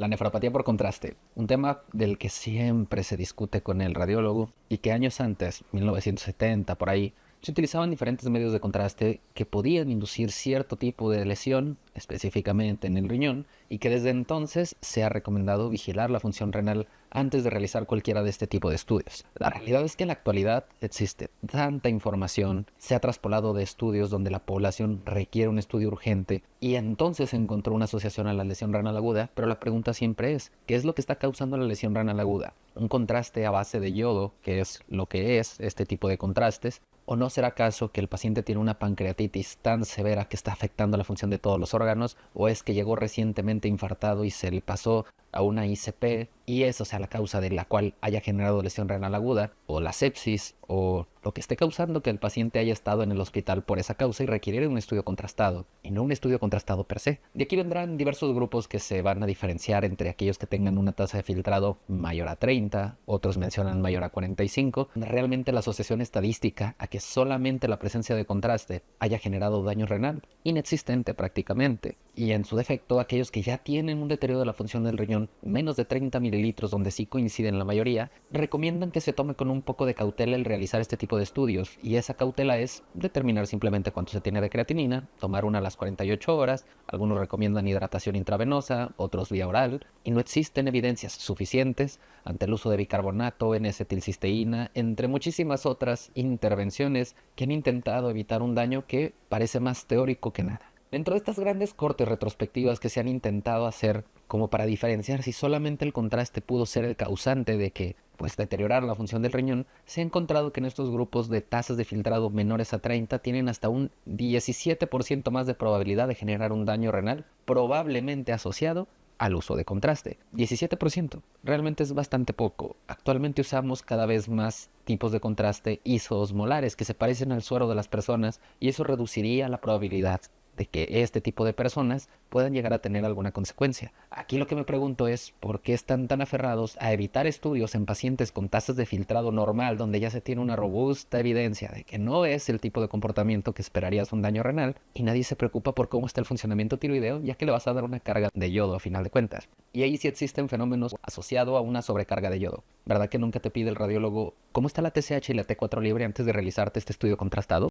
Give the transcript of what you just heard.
La nefropatía por contraste, un tema del que siempre se discute con el radiólogo y que años antes, 1970 por ahí, se utilizaban diferentes medios de contraste que podían inducir cierto tipo de lesión, específicamente en el riñón, y que desde entonces se ha recomendado vigilar la función renal antes de realizar cualquiera de este tipo de estudios. La realidad es que en la actualidad existe tanta información, se ha traspolado de estudios donde la población requiere un estudio urgente y entonces se encontró una asociación a la lesión renal aguda, pero la pregunta siempre es, ¿qué es lo que está causando la lesión renal aguda? ¿Un contraste a base de yodo, que es lo que es este tipo de contrastes? ¿O no será acaso que el paciente tiene una pancreatitis tan severa que está afectando la función de todos los órganos? ¿O es que llegó recientemente infartado y se le pasó a una ICP y eso sea la causa de la cual haya generado lesión renal aguda? ¿O la sepsis? ¿O lo que esté causando que el paciente haya estado en el hospital por esa causa y requiere un estudio contrastado? Y no un estudio contrastado per se. De aquí vendrán diversos grupos que se van a diferenciar entre aquellos que tengan una tasa de filtrado mayor a 30, otros mencionan mayor a 45. Realmente la asociación estadística a que solamente la presencia de contraste haya generado daño renal, inexistente prácticamente. Y en su defecto, aquellos que ya tienen un deterioro de la función del riñón, menos de 30 mililitros, donde sí coinciden la mayoría, recomiendan que se tome con un poco de cautela el realizar este tipo de estudios. Y esa cautela es determinar simplemente cuánto se tiene de creatinina, tomar una a las 48 horas, algunos recomiendan hidratación intravenosa, otros vía oral, y no existen evidencias suficientes ante el uso de bicarbonato, N-acetilcisteína, entre muchísimas otras intervenciones que han intentado evitar un daño que parece más teórico que nada. Dentro de estas grandes cortes retrospectivas que se han intentado hacer como para diferenciar si solamente el contraste pudo ser el causante de que pues deteriorar la función del riñón, se ha encontrado que en estos grupos de tasas de filtrado menores a 30 tienen hasta un 17% más de probabilidad de generar un daño renal, probablemente asociado al uso de contraste. 17%. Realmente es bastante poco. Actualmente usamos cada vez más tipos de contraste isoosmolares que se parecen al suero de las personas y eso reduciría la probabilidad de que este tipo de personas puedan llegar a tener alguna consecuencia. Aquí lo que me pregunto es por qué están tan aferrados a evitar estudios en pacientes con tasas de filtrado normal, donde ya se tiene una robusta evidencia de que no es el tipo de comportamiento que esperarías un daño renal, y nadie se preocupa por cómo está el funcionamiento tiroideo, ya que le vas a dar una carga de yodo a final de cuentas. Y ahí sí existen fenómenos asociados a una sobrecarga de yodo. ¿Verdad que nunca te pide el radiólogo cómo está la TSH y la T4 libre antes de realizarte este estudio contrastado?